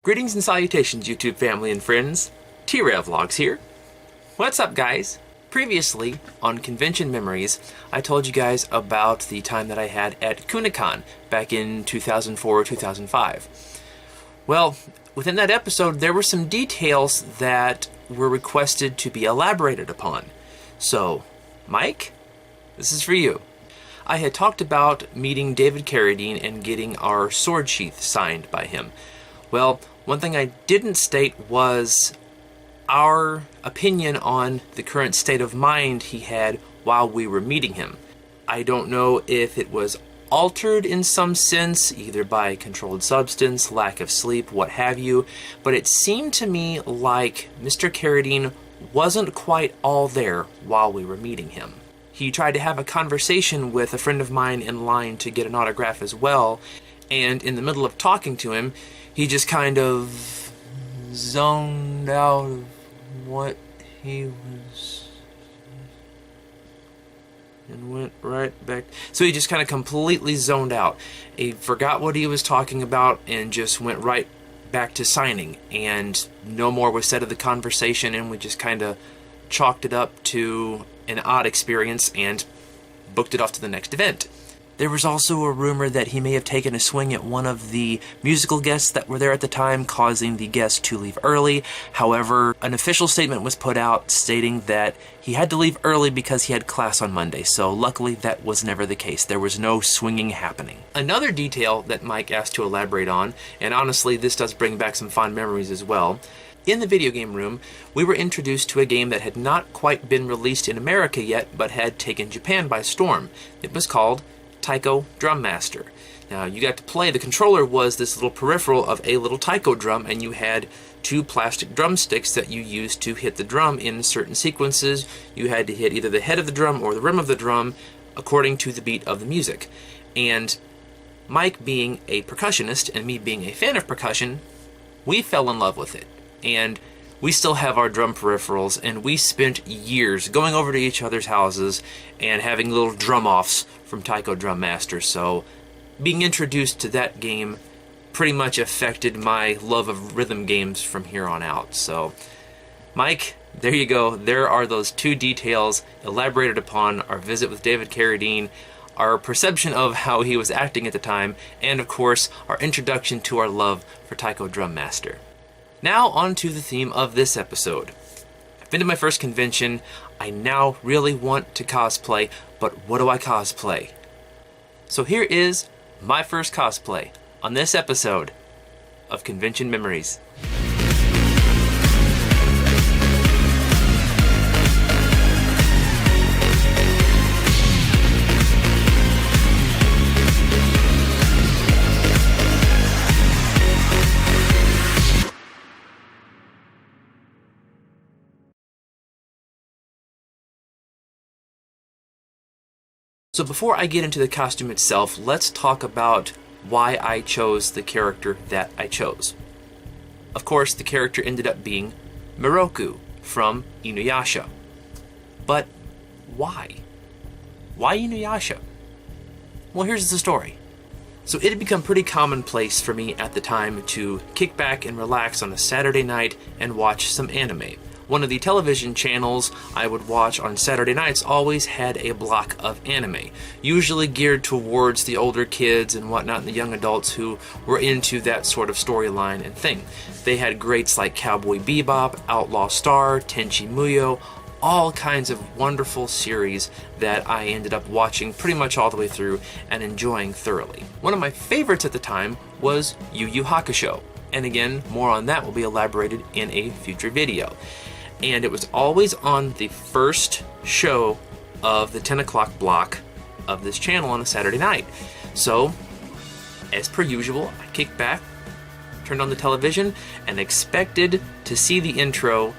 Greetings and salutations, YouTube family and friends. T-Rev Vlogs here. What's up, guys? Previously, on Convention Memories, I told you guys about the time that I had at Kunikon back in 2004 or 2005. Well, within that episode, there were some details that were requested to be elaborated upon. So, Mike, this is for you. I had talked about meeting David Carradine and getting our sword sheath signed by him. Well, one thing I didn't state was our opinion on the current state of mind he had while we were meeting him. I don't know if it was altered in some sense, either by controlled substance, lack of sleep, what have you, but it seemed to me like Mr. Carradine wasn't quite all there while we were meeting him. He tried to have a conversation with a friend of mine in line to get an autograph as well, and in the middle of talking to him, he just kind of zoned out of what he was and went right back. So he just kind of completely zoned out. He forgot what he was talking about and just went right back to signing, and no more was said of the conversation, and we just kind of chalked it up to an odd experience and booked it off to the next event. There was also a rumor that he may have taken a swing at one of the musical guests that were there at the time, causing the guest to leave early. However, an official statement was put out stating that he had to leave early because he had class on Monday, so luckily that was never the case. There was no swinging happening. Another detail that Mike asked to elaborate on, and honestly this does bring back some fond memories as well, in the video game room, we were introduced to a game that had not quite been released in America yet, but had taken Japan by storm. It was called Taiko Drum Master. Now, you got to play, the controller was this little peripheral of a little taiko drum, and you had two plastic drumsticks that you used to hit the drum in certain sequences. You had to hit either the head of the drum or the rim of the drum according to the beat of the music. And Mike being a percussionist and me being a fan of percussion, we fell in love with it. And we still have our drum peripherals, and we spent years going over to each other's houses and having little drum-offs from Taiko Drum Master. So being introduced to that game pretty much affected my love of rhythm games from here on out. So, Mike, there you go. There are those two details elaborated upon our visit with David Carradine, our perception of how he was acting at the time, and of course, our introduction to our love for Taiko Drum Master. Now on to the theme of this episode. I've been to my first convention. I now really want to cosplay, but what do I cosplay? So here is my first cosplay on this episode of Convention Memories. So before I get into the costume itself, let's talk about why I chose the character that I chose. Of course, the character ended up being Miroku from Inuyasha. But why? Why Inuyasha? Well, here's the story. So it had become pretty commonplace for me at the time to kick back and relax on a Saturday night and watch some anime. One of the television channels I would watch on Saturday nights always had a block of anime, usually geared towards the older kids and whatnot, and the young adults who were into that sort of storyline and thing. They had greats like Cowboy Bebop, Outlaw Star, Tenchi Muyo, all kinds of wonderful series that I ended up watching pretty much all the way through and enjoying thoroughly. One of my favorites at the time was Yu Yu Hakusho, and again, more on that will be elaborated in a future video. And it was always on the first show of the 10 o'clock block of this channel on a Saturday night. So, as per usual, I kicked back, turned on the television, and expected to see the intro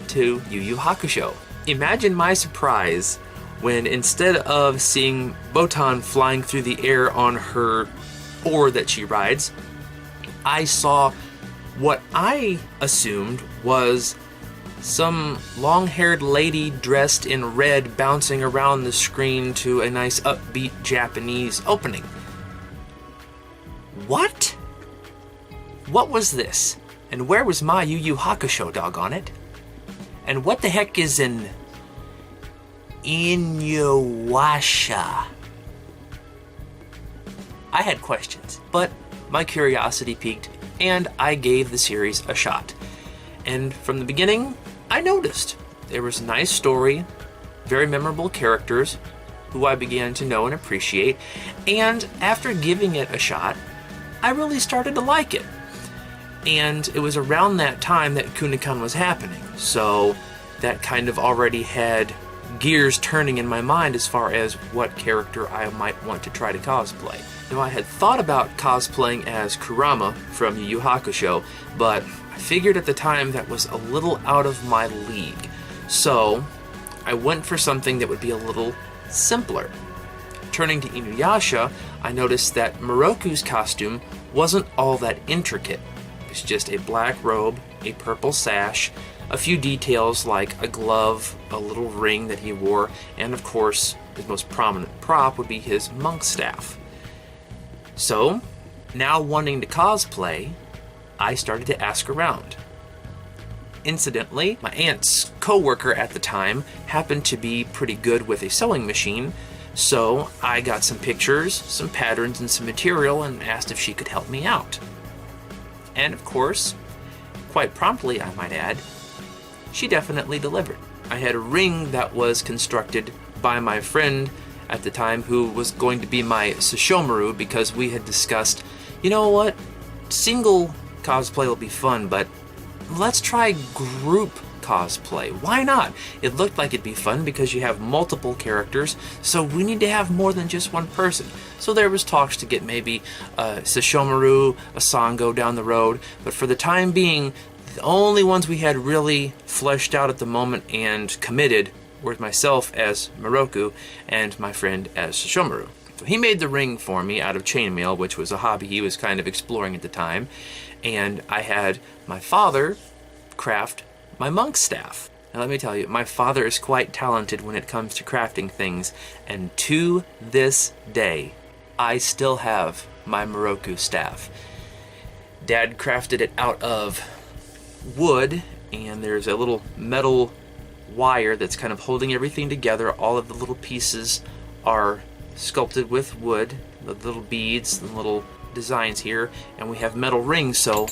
to Yu Yu Hakusho. Imagine my surprise when instead of seeing Botan flying through the air on her oar that she rides, I saw what I assumed was some long-haired lady dressed in red bouncing around the screen to a nice upbeat Japanese opening. What? What was this? And where was my Yu Yu Hakusho, doggone it? And what the heck is an Inuyasha? I had questions, but my curiosity piqued, and I gave the series a shot. And from the beginning, I noticed there was a nice story, very memorable characters, who I began to know and appreciate, and after giving it a shot, I really started to like it. And it was around that time that Kunio-kun was happening, so that kind of already had gears turning in my mind as far as what character I might want to try to cosplay. Now, I had thought about cosplaying as Kurama from Yu Yu Hakusho, but I figured at the time that was a little out of my league. So I went for something that would be a little simpler. Turning to Inuyasha, I noticed that Miroku's costume wasn't all that intricate. It was just a black robe, a purple sash, a few details like a glove, a little ring that he wore, and of course, his most prominent prop would be his monk staff. So, now wanting to cosplay, I started to ask around. Incidentally, my aunt's co-worker at the time happened to be pretty good with a sewing machine, so I got some pictures, some patterns, and some material and asked if she could help me out. And of course, quite promptly I might add, she definitely delivered. I had a ring that was constructed by my friend at the time who was going to be my Sesshomaru because we had discussed, you know what, single cosplay will be fun, but let's try group cosplay. Why not? It looked like it'd be fun because you have multiple characters, so we need to have more than just one person. So there was talks to get maybe a Sesshomaru, a Sango down the road, but for the time being, the only ones we had really fleshed out at the moment and committed were myself as Miroku and my friend as Sesshomaru. So he made the ring for me out of chainmail, which was a hobby he was kind of exploring at the time, and I had my father craft my monk staff. Now let me tell you, my father is quite talented when it comes to crafting things, and to this day, I still have my Miroku staff. Dad crafted it out of wood, and there's a little metal wire that's kind of holding everything together. All of the little pieces are sculpted with wood, the little beads, the little designs here, and we have metal rings so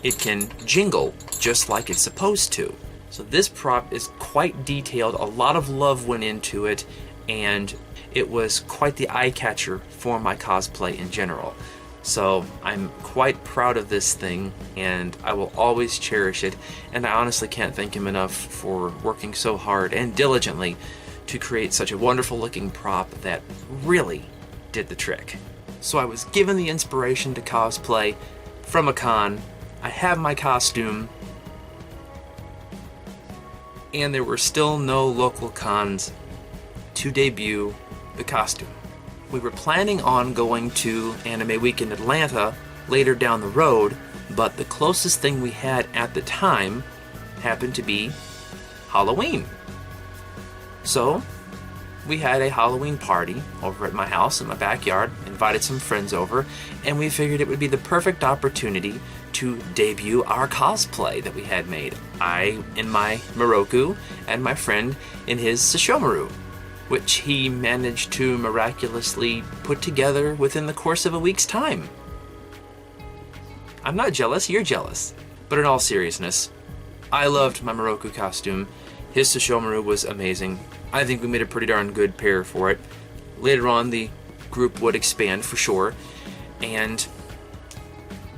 it can jingle just like it's supposed to. So this prop is quite detailed, a lot of love went into it, and it was quite the eye catcher for my cosplay in general. So I'm quite proud of this thing, and I will always cherish it, and I honestly can't thank him enough for working so hard and diligently to create such a wonderful looking prop that really did the trick. So I was given the inspiration to cosplay from a con. I have my costume, and there were still no local cons to debut the costume. We were planning on going to Anime Week in Atlanta later down the road, but the closest thing we had at the time happened to be Halloween. So we had a Halloween party over at my house in my backyard, invited some friends over, and we figured it would be the perfect opportunity to debut our cosplay that we had made. I in my Miroku and my friend in his Sesshomaru, which he managed to miraculously put together within the course of a week's time. I'm not jealous, you're jealous. But in all seriousness, I loved my Miroku costume. His Sesshomaru was amazing. I think we made a pretty darn good pair for it. Later on, the group would expand for sure, and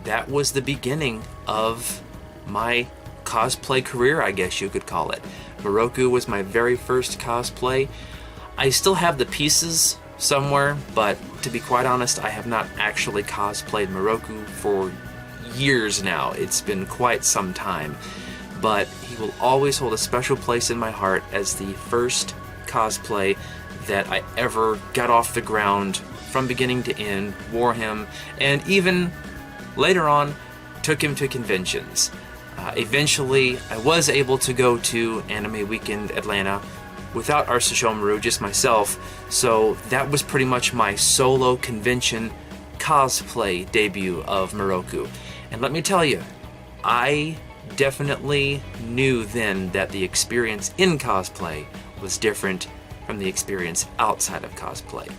that was the beginning of my cosplay career, I guess you could call it. Miroku was my very first cosplay. I still have the pieces somewhere, but to be quite honest, I have not actually cosplayed Miroku for years now. It's been quite some time, but he will always hold a special place in my heart as the first cosplay that I ever got off the ground from beginning to end, wore him, and even later on took him to conventions. Eventually, I was able to go to Anime Weekend Atlanta without our Sesshomaru, just myself, so that was pretty much my solo convention cosplay debut of Miroku. And let me tell you, I definitely knew then that the experience in cosplay was different from the experience outside of cosplay.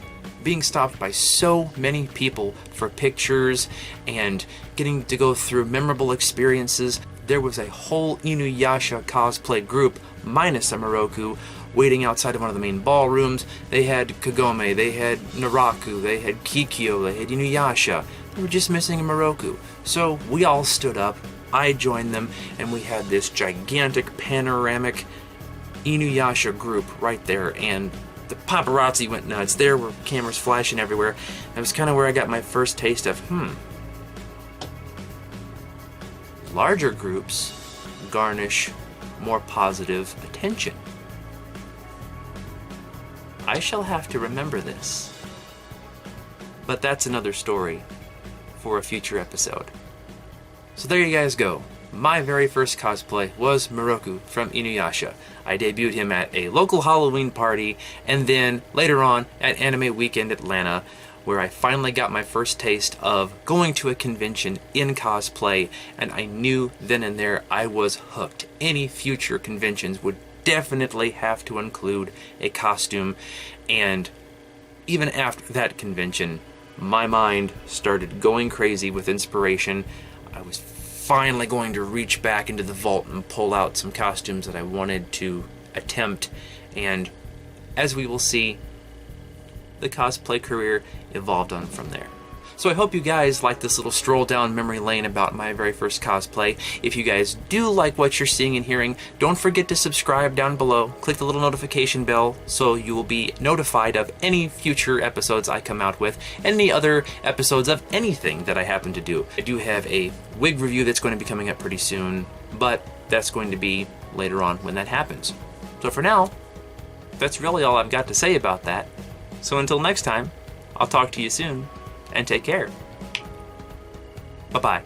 Being stopped by so many people for pictures and getting to go through memorable experiences. There was a whole Inuyasha cosplay group, minus a Miroku, waiting outside of one of the main ballrooms. They had Kagome, they had Naraku, they had Kikyo, they had Inuyasha. They were just missing a Miroku. So we all stood up, I joined them, and we had this gigantic panoramic Inuyasha group right there, and the paparazzi went nuts. There were cameras flashing everywhere. That was kind of where I got my first taste of, larger groups garnish more positive attention. I shall have to remember this. But that's another story for a future episode. So there you guys go. My very first cosplay was Miroku from Inuyasha. I debuted him at a local Halloween party, and then later on at Anime Weekend Atlanta, where I finally got my first taste of going to a convention in cosplay, and I knew then and there I was hooked. Any future conventions would definitely have to include a costume, and even after that convention, my mind started going crazy with inspiration. I was finally going to reach back into the vault and pull out some costumes that I wanted to attempt, and as we will see, the cosplay career evolved on from there. So I hope you guys like this little stroll down memory lane about my very first cosplay. If you guys do like what you're seeing and hearing, don't forget to subscribe down below. Click the little notification bell so you will be notified of any future episodes I come out with, and any other episodes of anything that I happen to do. I do have a wig review that's going to be coming up pretty soon, but that's going to be later on when that happens. So for now, that's really all I've got to say about that. So until next time, I'll talk to you soon, and take care. Bye-bye.